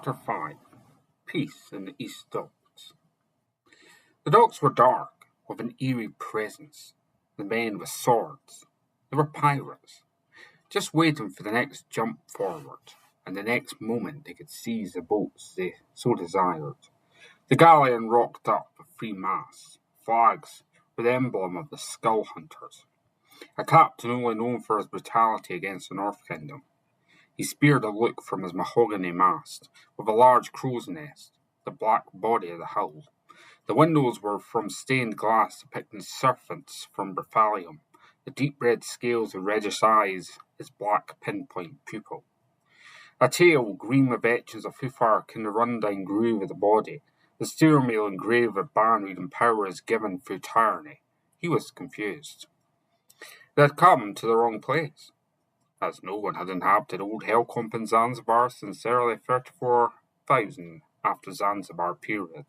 Chapter 5 Peace in the East Docks. The docks were dark, with an eerie presence. The men with swords. They were pirates, just waiting for the next jump forward, and the next moment they could seize the boats they so desired. The galleon rocked up with three masts, flags with the emblem of the Skull Hunters, a captain only known for his brutality against the North Kingdom. He speared a look from his mahogany mast, with a large crow's nest, the black body of the hull. The windows were from stained glass depicting serpents from Berthalium, the deep red scales of reddish eyes, his black pinpoint pupil. A tail, green with etchings of hoof-arc in the rundown groove of the body, the steering wheel engraved with Banreid and powers given through tyranny. He was confused. They had come to the wrong place, as no one had inhabited old Helcomb in Zanzibar since early 34,000 after Zanzibar period.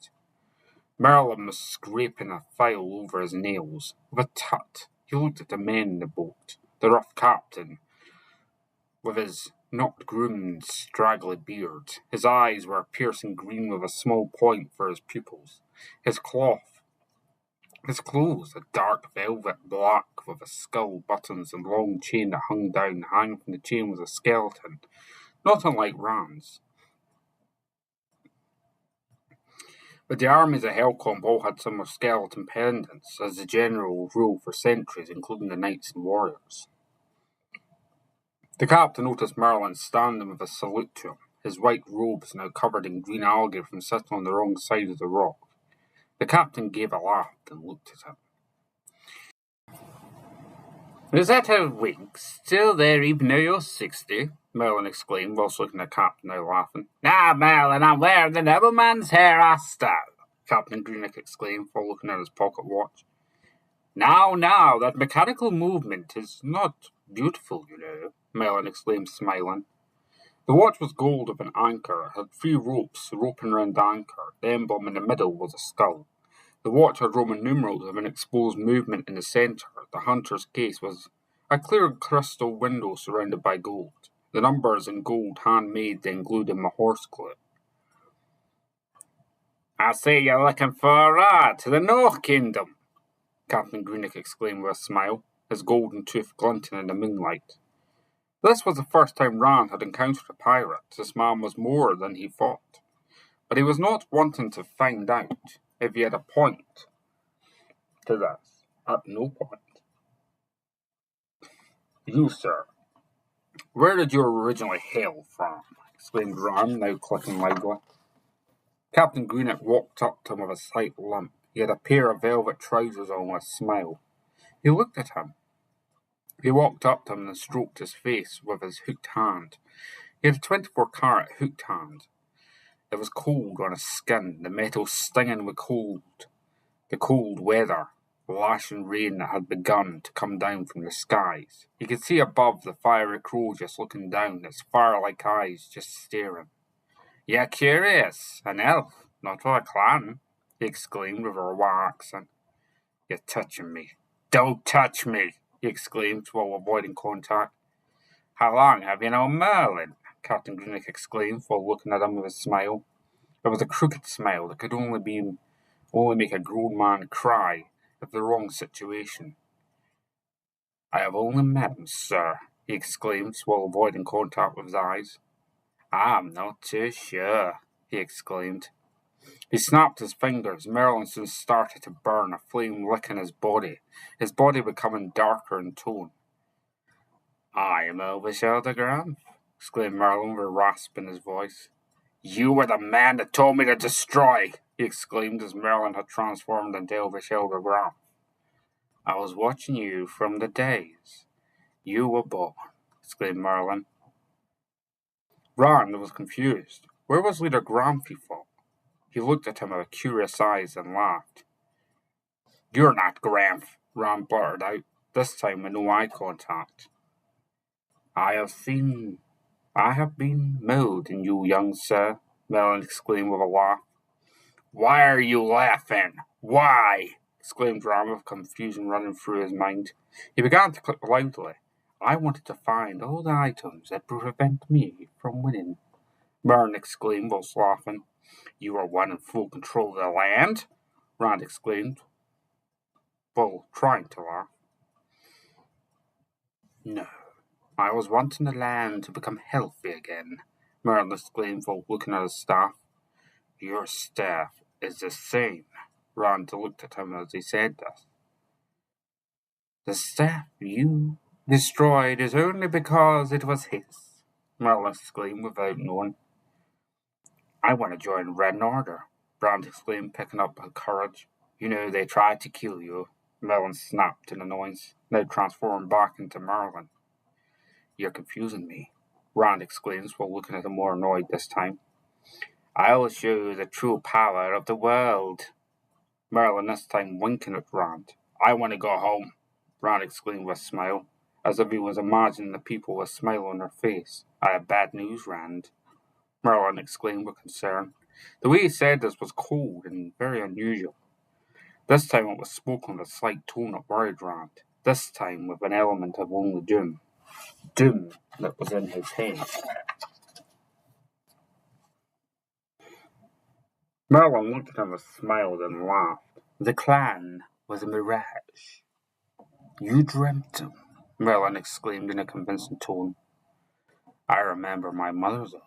Merlin was scraping a file over his nails. With a tut, he looked at the men in the boat, the rough captain, with his not-groomed, straggly beard. His eyes were a piercing green with a small point for his pupils. His clothes, a dark velvet black with a skull, buttons, and long chain that hung down. Hanging from the chain was a skeleton, not unlike Rand's. But the armies of Helcomb all had some of skeleton pendants, as the general rule for centuries, including the knights and warriors. The captain noticed Merlin standing with a salute to him, his white robes now covered in green algae from sitting on the wrong side of the rock. The captain gave a laugh and looked at him. "Is that a wink still there even though you're 60? Merlin exclaimed, whilst looking at the captain, now laughing. "Nah, Merlin, I'm wearing the nobleman's hair hairstyle," Captain Greenock exclaimed, while looking at his pocket watch. Now, that mechanical movement is not beautiful, you know," Merlin exclaimed, smiling. The watch was gold of an anchor. It had three ropes roping round the anchor. The emblem in the middle was a skull. The watch had Roman numerals of an exposed movement in the centre. The hunter's case was a clear crystal window surrounded by gold. The numbers in gold, handmade, then glued in horsecloth. "I see you're looking for a ride to the North Kingdom," Captain Greenock exclaimed with a smile, his golden tooth glinting in the moonlight. This was the first time Rand had encountered a pirate. This man was more than he thought. But he was not wanting to find out if he had a point to this. At no point. "You, sir, where did you originally hail from?" exclaimed Rand, now clicking loudly. Captain Greenock walked up to him with a slight limp. He had a pair of velvet trousers on with a smile. He looked at him. He walked up to him and stroked his face with his hooked hand. He had a 24-carat hooked hand. It was cold on his skin, the metal stinging with cold, the cold weather, the lashing rain that had begun to come down from the skies. He could see above the fiery crow just looking down, its fire-like eyes just staring. "You're curious, an elf, not for a clan," he exclaimed with a raw accent. "You're touching me. Don't touch me," he exclaimed while avoiding contact. "How long have you known Merlin?" Captain Greenock exclaimed while looking at him with a smile. It was a crooked smile that could only make a grown man cry if the wrong situation. "I have only met him, sir," he exclaimed while avoiding contact with his eyes. "I'm not too sure," he exclaimed. He snapped his fingers. Merlin soon started to burn, a flame licking his body becoming darker in tone. "I am Elvishelder Graham," exclaimed Merlin with a rasp in his voice. "You were the man that told me to destroy," he exclaimed as Merlin had transformed into Elvishelder Graham. "I was watching you from the days you were born," exclaimed Merlin. Rand was confused. Where was Leader Graham, he thought? He looked at him with curious eyes and laughed. "You're not Graham," Rand blurted out, this time with no eye contact. I have been mowed in you, young sir," Merlin exclaimed with a laugh. "Why are you laughing? Why?" exclaimed Rand with confusion running through his mind. He began to click loudly. "I wanted to find all the items that prevent me from winning Merlin exclaimed whilst laughing. You are one in full control of the land? Rand exclaimed, while trying to laugh. No, I was wanting the land to become healthy again, Merlin exclaimed while looking at his staff. Your staff is the same. Rand looked at him as he said this. The staff you destroyed is only because it was his, Merlin exclaimed without knowing. I want to join Red Order, Rand exclaimed, picking up her courage. You know they tried to kill you. Merlin snapped in annoyance, now transforming back into Merlin. You're confusing me, Rand exclaims while looking at him more annoyed this time. I'll show you the true power of the world. Merlin this time winking at Rand. I want to go home, Rand exclaimed with a smile, as if he was imagining the people with a smile on their face. I have bad news, Rand, Merlin exclaimed with concern. The way he said this was cold and very unusual. This time it was spoken with a slight tone that worried Rand, this time with an element of only doom that was in his head. Merlin looked at him and smiled and laughed. The clan was a mirage. You dreamt him, Merlin exclaimed in a convincing tone. I remember my mother, though,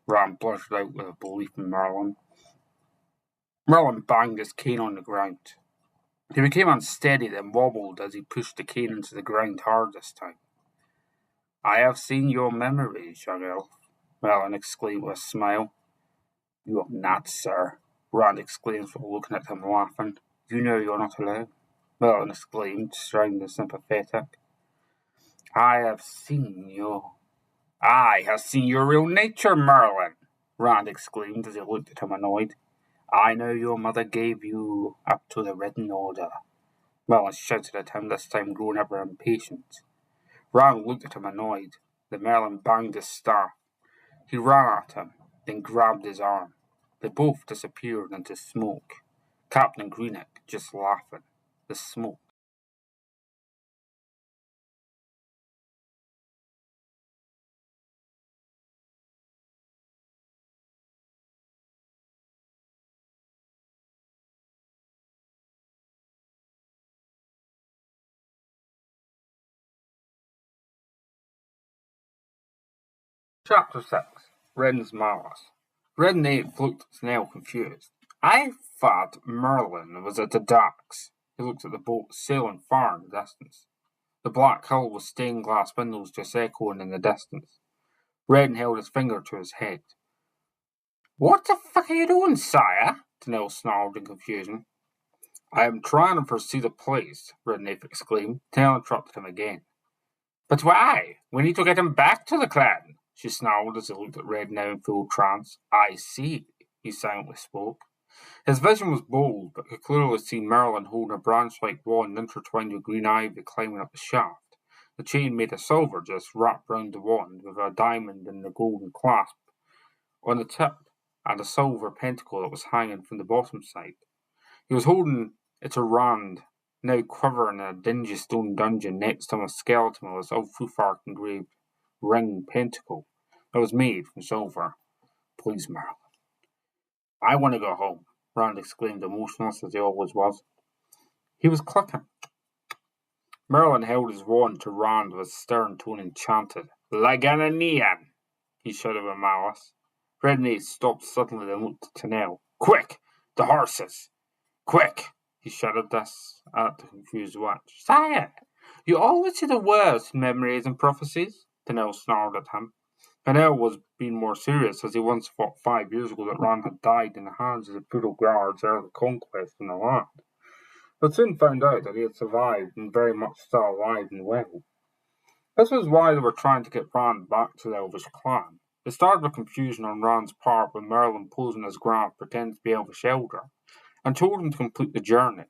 Rand blurted out with a belief in Merlin. Merlin banged his cane on the ground. He became unsteady, then wobbled as he pushed the cane into the ground hard this time. I have seen your memories, young elf, Merlin exclaimed with a smile. You have not, sir, Rand exclaimed while looking at him laughing. You know you're not alone, Merlin exclaimed, sounding sympathetic. I have seen your real nature, Merlin, Rand exclaimed as he looked at him annoyed. I know your mother gave you up to the Red Order. Merlin shouted at him, this time growing ever impatient. Rand looked at him annoyed. Then Merlin banged his staff. He ran at him, then grabbed his arm. They both disappeared into smoke. Captain Greenock just laughing. The smoke. Chapter 6. Ren's Malice. Red Knight looked at Snell confused. I thought Merlin was at the docks. He looked at the boat sailing far in the distance. The black hull with stained glass windows just echoing in the distance. Red held his finger to his head. What the fuck are you doing, sire? Snell snarled in confusion. I am trying to pursue the place, Redknapp exclaimed. Snell interrupted him again. But why? We need to get him back to the clan, she snarled as he looked at Red now in full trance. I see, he silently spoke. His vision was bold, but could clearly see Merlin holding a branch-like wand intertwined with green ivy climbing up the shaft. The chain made of silver just wrapped round the wand, with a diamond and a golden clasp on the tip, and a silver pentacle that was hanging from the bottom side. He was holding it to Rand, now quivering in a dingy stone dungeon next to him, a skeleton with his Ulfuthart engraved ring pentacle that was made from silver. Please, Merlin. I want to go home, Rand exclaimed, emotionless as he always was. He was clicking. Merlin held his wand to Rand with a stern tone enchanted. Lagananian, he shouted with malice. Redknapp stopped suddenly and looked at Tennell. Quick! The horses! Quick! He shouted this at the confused watch. Sire, you always say the worst in memories and prophecies, Tennell snarled at him. Tennell was being more serious, as he once thought 5 years ago that Rand had died in the hands of the feudal guards ere the conquest in the land, but soon found out that he had survived and very much still alive and well. This was why they were trying to get Rand back to the Elvish clan. It started with confusion on Rand's part when Merlin, posing as Grant, pretended to be Elvish Elder, and told him to complete the journey.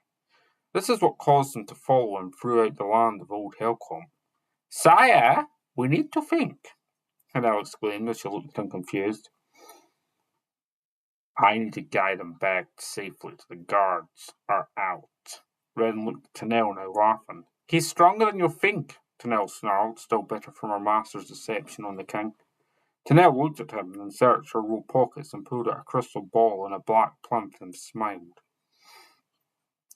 This is what caused him to follow him throughout the land of Old Helcom. Sire, we need to think, Tennell exclaimed as she looked at him confused. I need to guide him back safely till the guards are out. Red looked at Tennell now, laughing. He's stronger than you think, Tennell snarled, still bitter from her master's deception on the king. Tennell looked at him and searched her robe pockets and pulled out a crystal ball and a black plinth and smiled.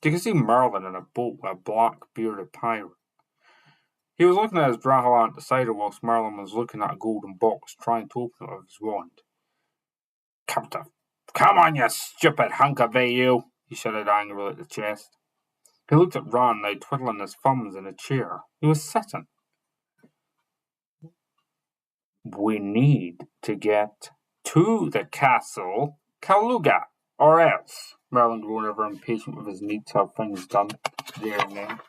You could see Merlin in a boat with a black-bearded pirate. He was looking at his Drahalant decider whilst Merlin was looking at a golden box, trying to open it with his wand. Come on, you stupid hunk of AU, he shouted angrily at the chest. He looked at Ron, now twiddling his thumbs in a chair. He was sitting. We need to get to the castle Kaluga, or else, Merlin grew ever impatient with his need to have things done there and then.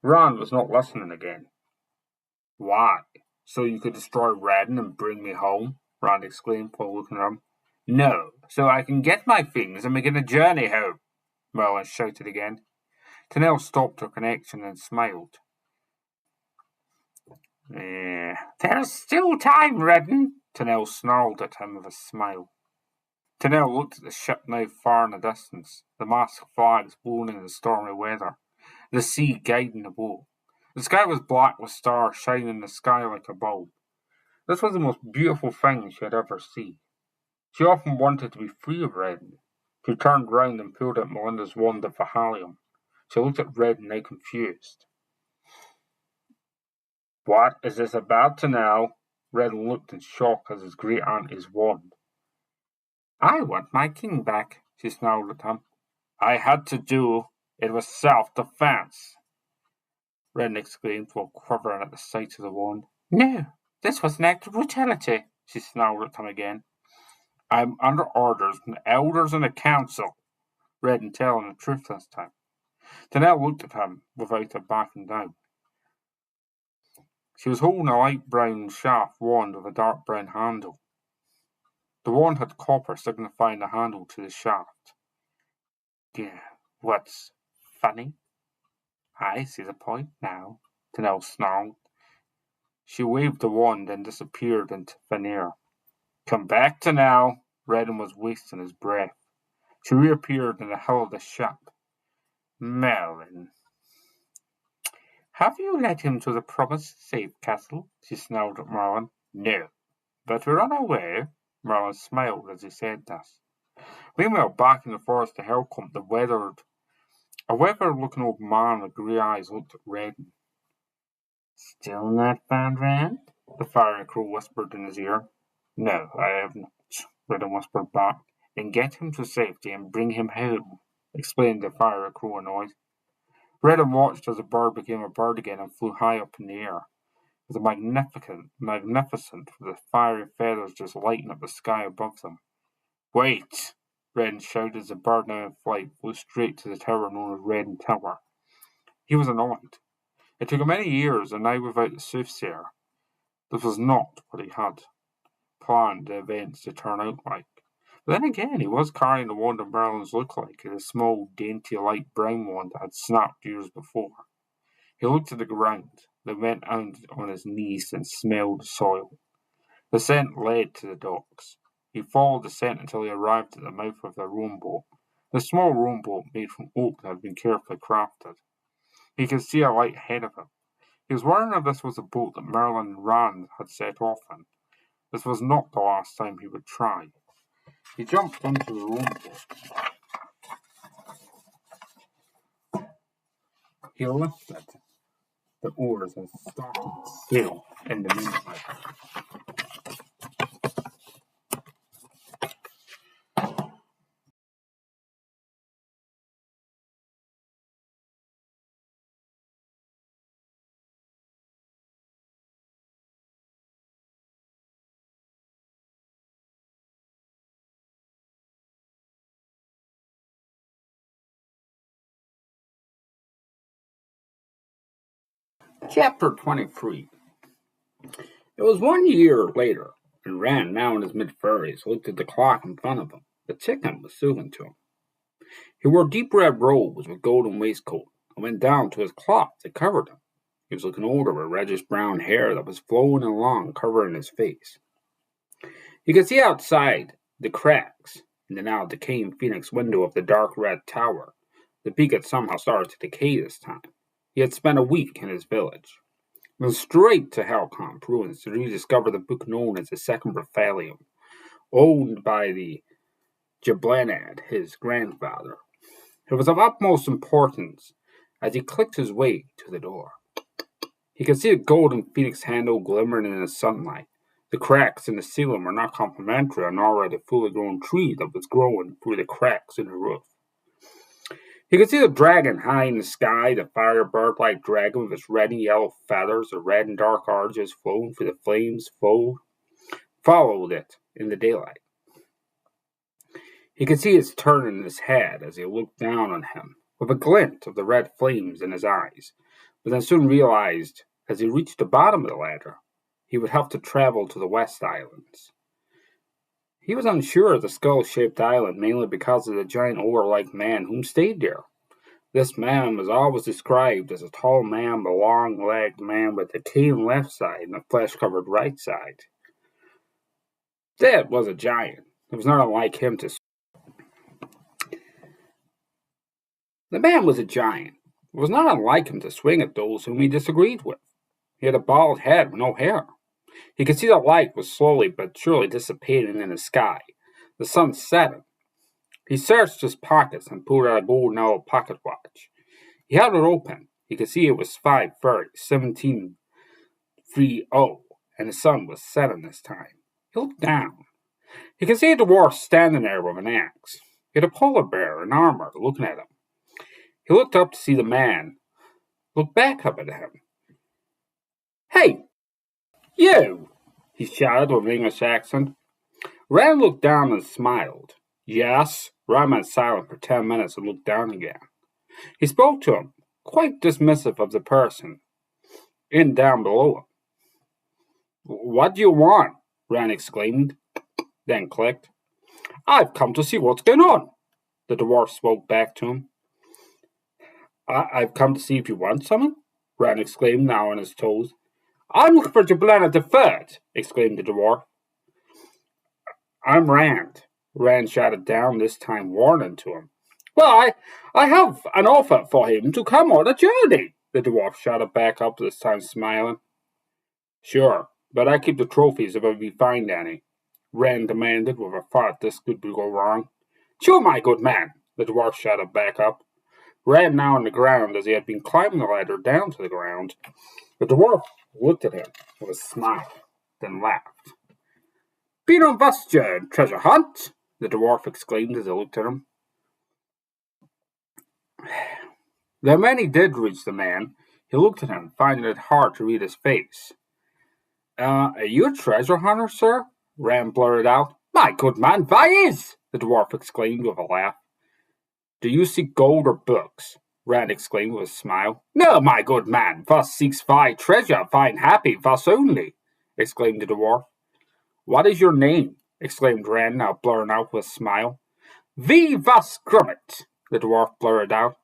Ron was not listening again. Why? So you could destroy Redden and bring me home? Ron exclaimed while looking at him. No, so I can get my things and begin a journey home, Merlin shouted again. Tennell stopped her connection and smiled. There's still time, Redden, Tennell snarled at him with a smile. Tennell looked at the ship now far in the distance, the masked flags blowing in the stormy weather, the sea guiding the boat. The sky was black with stars shining in the sky like a bulb. This was the most beautiful thing she had ever seen. She often wanted to be free of Redden. She turned round and pulled out Melinda's wand of Vahalium. She looked at Redden, now confused. What is this about, Tennell? Redden looked in shock as his great auntie's wand. I want my king back, she snarled at him. I had to do it was self-defense, Redden exclaimed while quivering at the sight of the wand. No, this was an act of brutality, she snarled at him again. I'm under orders from the elders and the council, Redden telling the truth this time. Tennell looked at him without a backing down. She was holding a light brown shaft wand with a dark brown handle. The wand had copper signifying the handle to the shaft. Yeah, what's funny? I see the point now, Tennell snarled. She waved the wand and disappeared into thin air. Come back, Tennell. Redden was wasting his breath. She reappeared in the hull of the ship. Merlin. Have you led him to the promised safe castle? She snarled at Merlin. No, but we're on our way. Merlin smiled as he said this. Meanwhile, back in the forest of Hellcombe, a weathered-looking old man with grey eyes looked at Redden. Still not found Rand? The fiery crow whispered in his ear. No, I have not, Redden whispered back. Then get him to safety and bring him home, explained the fiery crow annoyed. Redden watched as the bird became a bird again and flew high up in the air. It was magnificent, with the fiery feathers just lighting up the sky above them. Wait! Redden shouted as the bird, now in flight, flew straight to the tower known as Redden Tower. He was annoyed. It took him many years, and now without the soothsayer, this was not what he had planned the events to turn out like. But then again, he was carrying the wand of Merlin's lookalike, a small, dainty, light brown wand that had snapped years before. He looked at the ground, then went out on his knees and smelled the soil. The scent led to the docks. He followed the scent until he arrived at the mouth of the rowboat, the small rowboat made from oak that had been carefully crafted. He could see a light ahead of him. He was wondering if this was the boat that Merlin and Rand had set off in. This was not the last time he would try. He jumped into the rowboat. He lifted the oars and started to sail in the moonlight. Chapter 23. It was 1 year later, and Rand, now in his mid-thirties, looked at the clock in front of him. The ticking was soothing to him. He wore deep red robes with golden waistcoat, and went down to his cloth that covered him. He was looking older with reddish-brown hair that was flowing along, covering his face. He could see outside the cracks in the now decaying phoenix window of the dark red tower. The peak had somehow started to decay this time. He had spent a week in his village. Went straight to Helcombe ruins to rediscover the book known as the Second Brephalium, owned by the Jablanad, his grandfather. It was of utmost importance as he clicked his way to the door. He could see a golden phoenix handle glimmering in the sunlight. The cracks in the ceiling were not complimentary on already fully grown tree that was growing through the cracks in the roof. He could see the dragon high in the sky, the firebird-like dragon with its red and yellow feathers, the red and dark arches flowing through the flames followed it in the daylight. He could see it turning his head as he looked down on him, with a glint of the red flames in his eyes, but then soon realized, as he reached the bottom of the ladder, he would have to travel to the West Islands. He was unsure of the skull-shaped island mainly because of the giant ogre-like man whom stayed there. This man was always described as a tall man, a long-legged man with a cane left side and a flesh-covered right side. That was a giant. It was not unlike him to... The man was a giant. It was not unlike him to swing at those whom he disagreed with. He had a bald head with no hair. He could see the light was slowly but surely dissipating in the sky. The sun setting. He searched his pockets and pulled out a gold nailed pocket watch. He held it open. He could see it was 5:30, 1730, and the sun was setting this time. He looked down. He could see the dwarf standing there with an axe. He had a polar bear in armor looking at him. He looked up to see the man look back up at him. "Hey, you!" he shouted with an English accent. Ran looked down and smiled. "Yes." Ran went silent for 10 minutes and looked down again. He spoke to him, quite dismissive of the person down below him. "What do you want?" Ran exclaimed, then clicked. "I've come to see what's going on." The dwarf spoke back to him. I've come to see if you want something?" Ran exclaimed, now on his toes. "I'm looking for Jablana the Third," exclaimed the dwarf. "I'm Rand," Rand shouted down, this time warning to him. "Well, I have an offer for him to come on a journey," the dwarf shouted back up, this time smiling. "Sure, but I keep the trophies if we find any," Rand demanded, with a thought this could go wrong. "Sure, my good man," the dwarf shouted back up. Rand now on the ground as he had been climbing the ladder down to the ground. The dwarf looked at him with a smile, then laughed. "Been on this treasure hunt?" the dwarf exclaimed as he looked at him. Then when he did reach the man, he looked at him, finding it hard to read his face. Are you a treasure hunter, sir?" Rand blurted out. "My good man, why is?" the dwarf exclaimed with a laugh. "Do you seek gold or books?" Rand exclaimed with a smile. "No, my good man, thus seeks thy treasure, find happy, thus only," exclaimed the dwarf. "What is your name?" exclaimed Rand, now blurring out with a smile. "Thee thus Grummet," the dwarf blurted out.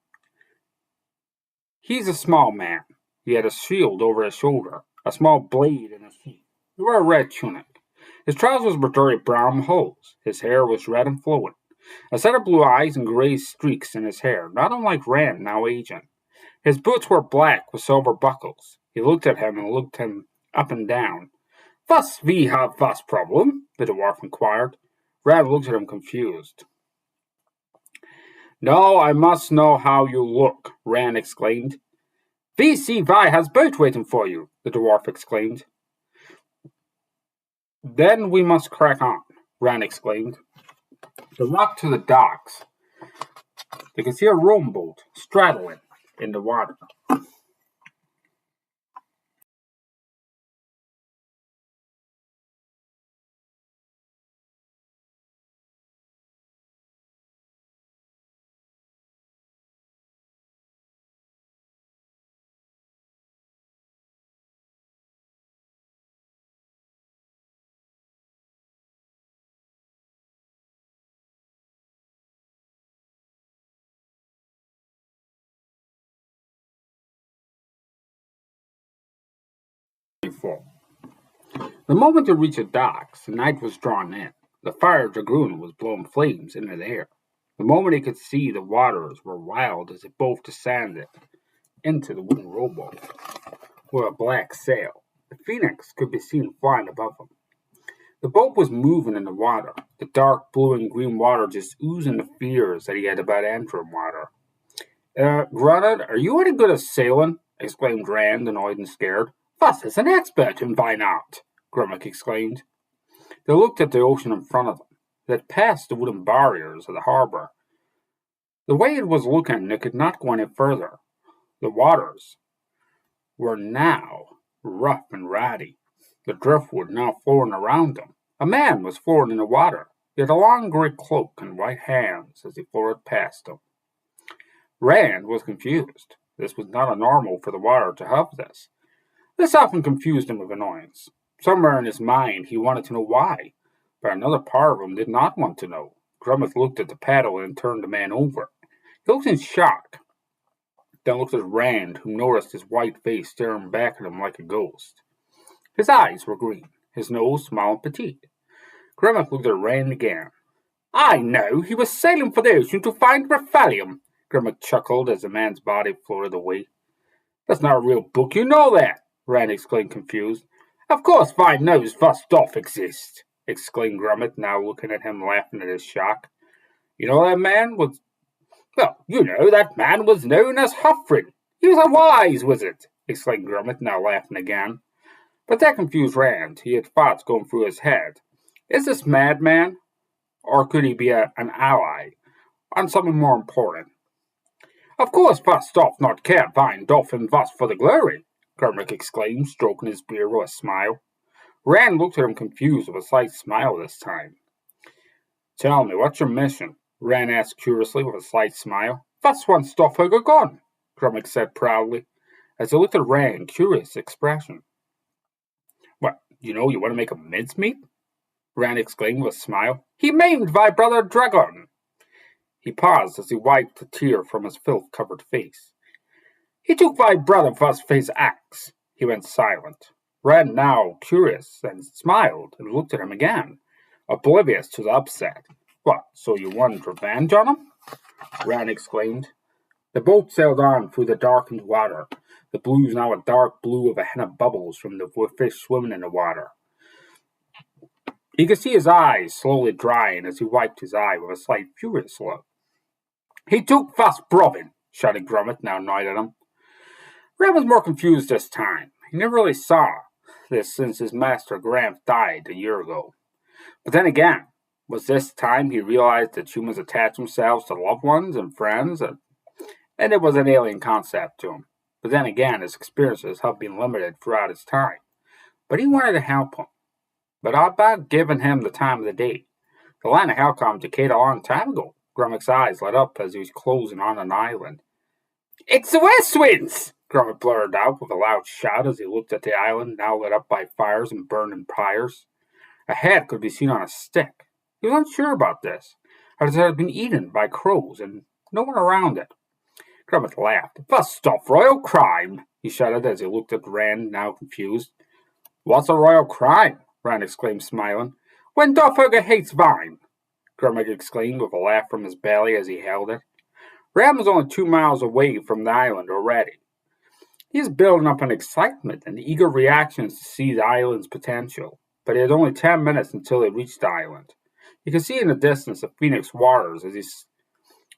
He's a small man. He had a shield over his shoulder, a small blade in his feet. He wore a red tunic. His trousers were dirty brown holes. His hair was red and flowing. A set of blue eyes and gray streaks in his hair, not unlike Rand, now aging. His boots were black with silver buckles. He looked at him and looked him up and down. "Thus we have this problem?" the dwarf inquired. Rand looked at him confused. "No, I must know how you look," Rand exclaimed. "We see Vi has boat waiting for you," the dwarf exclaimed. "Then we must crack on," Rand exclaimed. They walked to the docks. They could see a rowboat straddling in the water. The moment they reached the docks, the night was drawing in. The fire dragoon was blowing flames into the air. The moment he could see, the waters were wild as they both descended into the wooden rowboat. with a black sail. The Phoenix could be seen flying above them. The boat was moving in the water, the dark blue and green water just oozing the fears that he had about entering water. Granted, are you any good at sailing? Exclaimed Rand, annoyed and scared. Fuss is an expert, and why not? Grummack exclaimed. They looked at the ocean in front of them. They had passed the wooden barriers of the harbor. The way it was looking, they could not go any further. The waters were now rough and ratty. The driftwood now flowing around them. A man was floating in the water. He had a long grey cloak and white hands as he floated past them. Rand was confused. This was not normal for the water to have this. This often confused him with annoyance. Somewhere in his mind he wanted to know why, but another part of him did not want to know. Grummack looked at the paddle and turned the man over. He looked in shock, then looked at Rand, who noticed his white face staring back at him like a ghost. His eyes were green, his nose small and petite. Grummack looked at Rand again. I know, he was sailing for the ocean to find Raphalium. Grummack chuckled as the man's body floated away. That's not a real book, you know that, Rand exclaimed, confused. Of course Vine knows Vostok exists, exclaimed Grummack, now looking at him, laughing at his shock. You know that man was... Well, you know, that man was known as Huffrin. He was a wise wizard, exclaimed Grummack, now laughing again. But that confused Rand. He had thoughts going through his head. Is this madman? Or could he be an ally on something more important? Of course Voss doth not care Vine doth and Voss for the glory, Grummack exclaimed, stroking his beard with a smile. Rand looked at him confused with a slight smile this time. Tell me, what's your mission? Rand asked curiously with a slight smile. Voss wants Stoffhager gone, Grummack said proudly, as he looked at Rand, curious expression. What, you want to make a mincemeat? Rand exclaimed with a smile. He maimed thy brother Dragon. He paused as he wiped a tear from his filth-covered face. He took thy brother Voss for his axe. He went silent. Rand, now curious, and smiled and looked at him again, oblivious to the upset. What, so you wanted revenge on him? Rand exclaimed. The boat sailed on through the darkened water. The blue's now a dark blue of a hen of bubbles from the fish swimming in the water. He could see his eyes slowly drying as he wiped his eye with a slight furious look. He took Voss Brovin, shouted Grummack, now annoyed at him. Rand was more confused this time. He never really saw this since his master Gramps died a year ago. But then again, was this time he realized that humans attach themselves to loved ones and friends, and it was an alien concept to him. But then again, his experiences have been limited throughout his time. But he wanted to help him. But about giving him the time of the day. The line of Helcom decayed a long time ago. Grummack's eyes lit up as he was closing on an island. It's the West Winds! Grummack blurted out with a loud shout as he looked at the island, now lit up by fires and burning pyres. A head could be seen on a stick. He was unsure about this, as it had been eaten by crows and no one around it. Grummack laughed. First stop royal crime, he shouted as he looked at Rand, now confused. What's a royal crime? Rand exclaimed, smiling. When Stoffhager hates Vine, Grummack exclaimed with a laugh from his belly as he held it. Rand was only 2 miles away from the island already. He was building up an excitement and eager reactions to see the island's potential, but he had only 10 minutes until he reached the island. He could see in the distance the Phoenix waters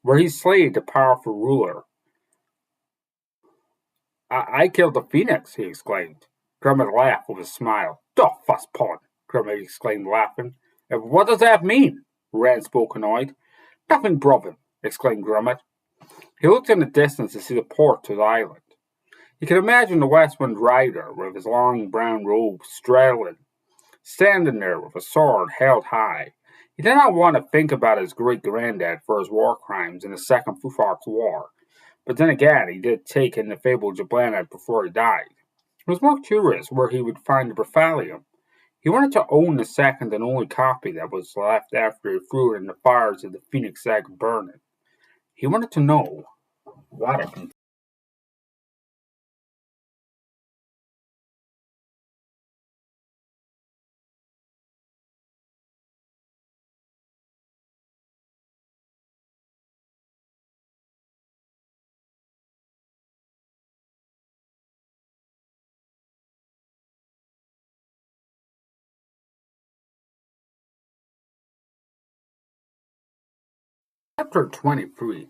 where he slayed the powerful ruler. I killed the Phoenix, he exclaimed. Grummack laughed with a smile. Doff fuss pon, Grummack exclaimed, laughing. What does that mean? Rand spoke annoyed. Nothing, Brovin, exclaimed Grummack. He looked in the distance to see the port to the island. He could imagine the Westwind Rider with his long brown robe straddling, standing there with a sword held high. He did not want to think about his great-granddad for his war crimes in the Second Futhark's War, but then again he did take in the fabled Jablanite before he died. He was more curious where he would find the Raphalium. He wanted to own the second and only copy that was left after he threw it in the fires of the Phoenix Egg burning. He wanted to know what it contained. Chapter 23.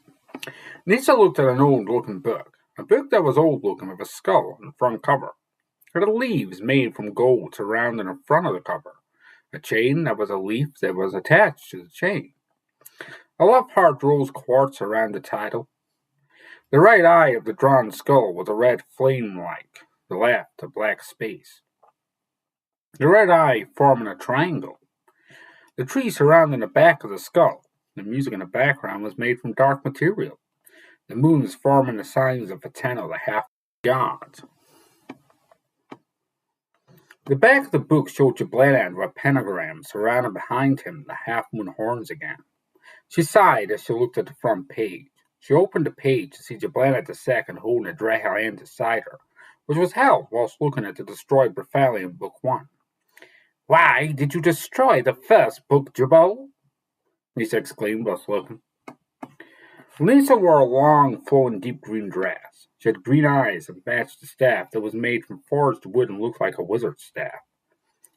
Lisa looked at an old-looking book. A book that was old-looking with a skull on the front cover. It had leaves made from gold surrounding the front of the cover. A chain that was a leaf that was attached to the chain. A love heart rose quartz around the title. The right eye of the drawn skull was a red flame-like, the left a black space. The red eye forming a triangle. The tree surrounding the back of the skull. The music in the background was made from dark material. The moons forming the signs of Atena, the half gods. The back of the book showed Jablanan with a pentagram surrounded behind him the half-moon horns again. She sighed as she looked at the front page. She opened the page to see Jablanan II holding a Drahaland beside her, which was held whilst looking at the destroyed Brephalion Book 1. "Why did you destroy the first book, Jabal?" Lisa exclaimed whilst looking. Lisa wore a long, flowing, deep green dress. She had green eyes and matched the staff that was made from forged wood and looked like a wizard's staff.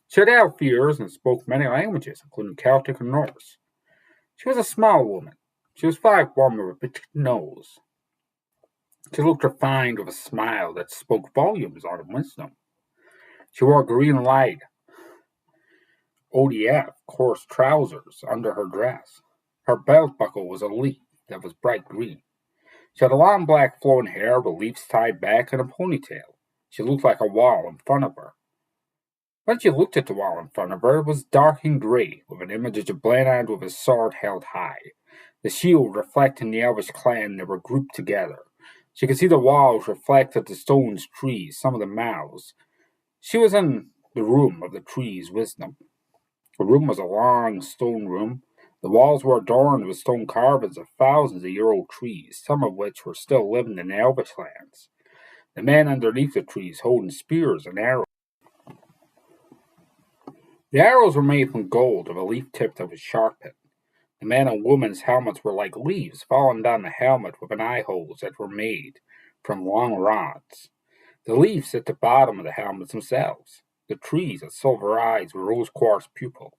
She had elf ears and spoke many languages, including Celtic and Norse. She was a small woman. She was 5'1" with a petite nose. She looked refined with a smile that spoke volumes out of wisdom. She wore green light ODF coarse trousers under her dress. Her belt buckle was a leaf that was bright green. She had a long black flowing hair with leaves tied back and a ponytail. She looked like a wall in front of her. When she looked at the wall in front of her, it was dark and grey, with an image of Jablanan with his sword held high, the shield reflecting the elvish clan that were grouped together. She could see the walls reflected the stones, trees, some of the mouths. She was in the room of the tree's wisdom. The room was a long stone room. The walls were adorned with stone carvings of thousands of year-old trees, some of which were still living in the elvish lands. The men underneath the trees holding spears and arrows. The arrows were made from gold of a leaf tip that was sharpened. The men and women's helmets were like leaves falling down the helmet with eye holes that were made from long rods. The leaves at the bottom of the helmets themselves. The trees had silver eyes with rose quartz pupil.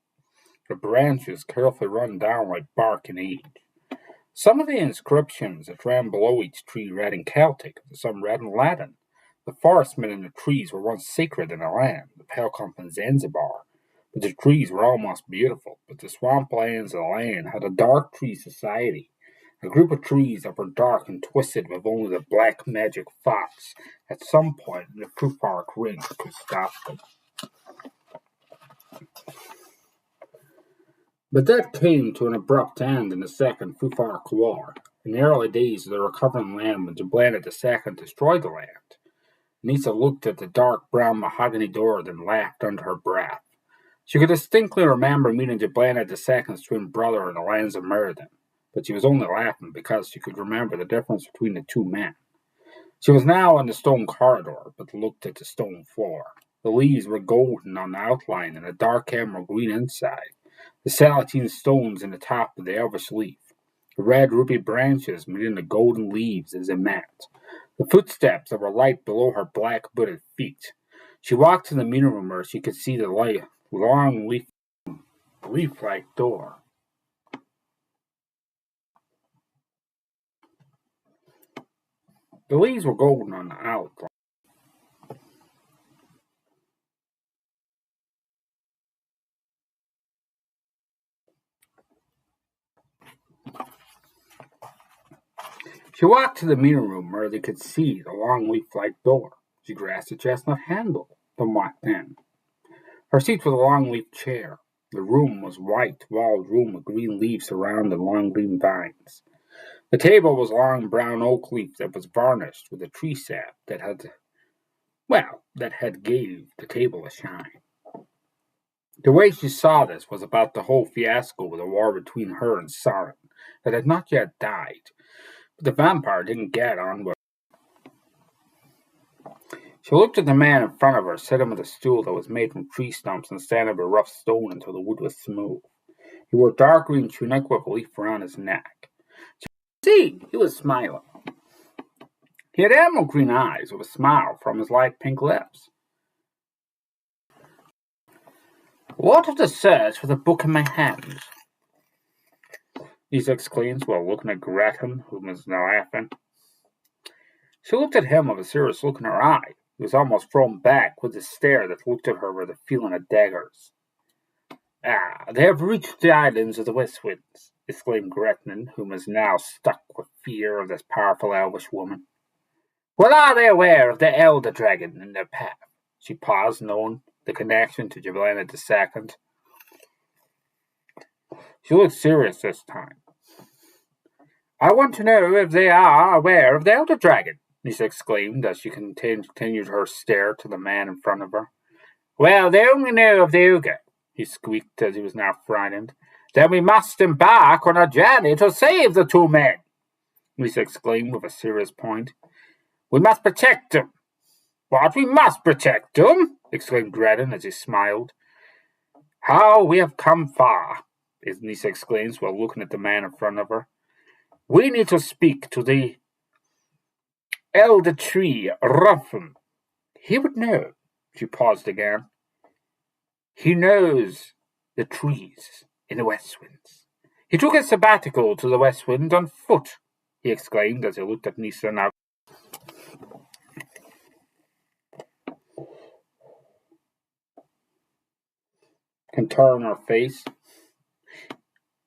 The branches carefully run down like bark in age. Some of the inscriptions that ran below each tree read in Celtic, some read in Latin. The forestmen in the trees were once sacred in the land, the Pelcomp and Zanzibar. But the trees were almost beautiful, but the swamplands of the land had a dark tree society, a group of trees that were dark and twisted with only the black magic thoughts at some point in the Fufark ring could stop them. But that came to an abrupt end in the Second Fufark War, in the early days of the recovering land when Jablanan II destroyed the land. Nisa looked at the dark brown mahogany door, then laughed under her breath. She could distinctly remember meeting Jablanan II's twin brother in the lands of Meriden, but she was only laughing because she could remember the difference between the two men. She was now on the stone corridor, but looked at the stone floor. The leaves were golden on the outline and a dark emerald green inside. The salatine stones in the top of the elvish leaf. The red ruby branches meeting the golden leaves as they met. The footsteps that were light below her black-booted feet. She walked to the meeting room where she could see the long leaf-like door. The leaves were golden on the outline. She walked to the meeting room where they could see the long leaf-like door. She grasped the chestnut handle, then walked in. Her seat was a long leaf chair. The room was white-walled room with green leaves surrounding long green vines. The table was long brown oak leaf that was varnished with a tree sap that gave the table a shine. The way she saw this was about the whole fiasco with the war between her and Sauron that had not yet died. But the vampire didn't get on with her. She looked at the man in front of her, sitting at a stool that was made from tree stumps and standing with rough stone until the wood was smooth. He wore a dark green tunic with a leaf around his neck. See, he was smiling. He had emerald green eyes with a smile from his light pink lips. What of the search for the book in my hands? Nisa exclaimed while looking at Gretchen, who was now laughing. She looked at him with a serious look in her eye. He was almost thrown back with a stare that looked at her with a feeling of daggers. "Ah, they have reached the islands of the West Winds," exclaimed Gretchen, who was now stuck with fear of this powerful elvish woman. "Well, are they aware of the elder dragon in their path?" She paused, knowing the connection to Javelina II. She looked serious this time. "I want to know if they are aware of the elder dragon," Nisa exclaimed as she continued her stare to the man in front of her. "Well, they only know of the ogre," he squeaked as he was now frightened. "Then we must embark on our journey to save the two men," Nisa exclaimed with a serious point. "We must protect them." "What, we must protect them?" exclaimed Gretchen as he smiled. "How we have come far," Nisa exclaimed while looking at the man in front of her. "We need to speak to the elder tree, Ruffin. He would know." She paused again. "He knows the trees in the West Winds. He took a sabbatical to the West Wind on foot," he exclaimed as he looked at Nisa now. Can turn her face.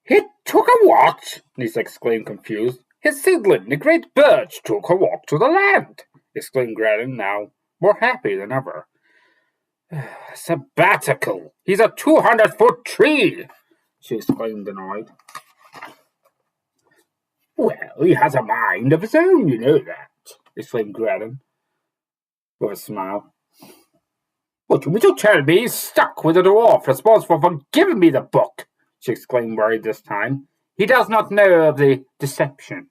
"He took a what?" Nisa exclaimed, confused. "His seedling, the great birch, took a walk to the land," exclaimed Gretchen, now more happy than ever. "Sabbatical! He's a 200-foot tree!" she exclaimed, annoyed. "Well, he has a mind of his own, you know that," exclaimed Gretchen, with a smile. "What, you mean to tell me he's stuck with the dwarf responsible for giving me the book?" she exclaimed, worried this time. "He does not know of the deception."